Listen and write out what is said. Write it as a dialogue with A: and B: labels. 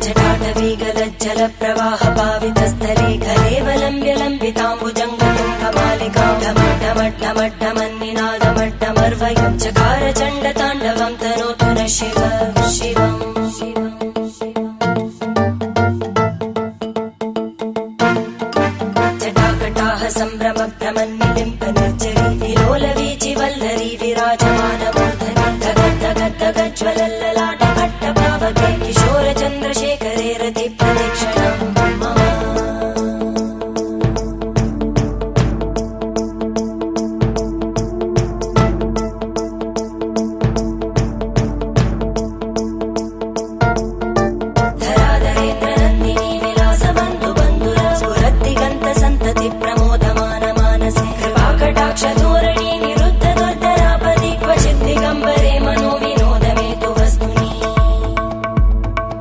A: जटाटवीगलज्जल प्रवाह पावितस्थले घलेवलम्ब्य लम्बिताम्बुजङ्गतुङ्गमालिकां ढमड्ढमड्ढमड्ढमन्निनादमड्ढमर्वयं चकार चण्डताण्डवं तनोतु नः शिव शिवम् जटाकटाह सम्भ्रम भ्रमन्निलिम्प निर्जरी विलोलवीचि वल्लरी विराजमानमूर्धनि धगद्धगद्धगज्ज्वलल्ललाट भट्टपावके किशोर चन्द्रशेखरे रति प्रदक्षिणम् मम धराधरेन्द्र नन्दिनी विलासबन्धु बन्धुर स्फुरद्दिगन्त सन्तति प्रमोदमान मानसे कृपाकटाक्ष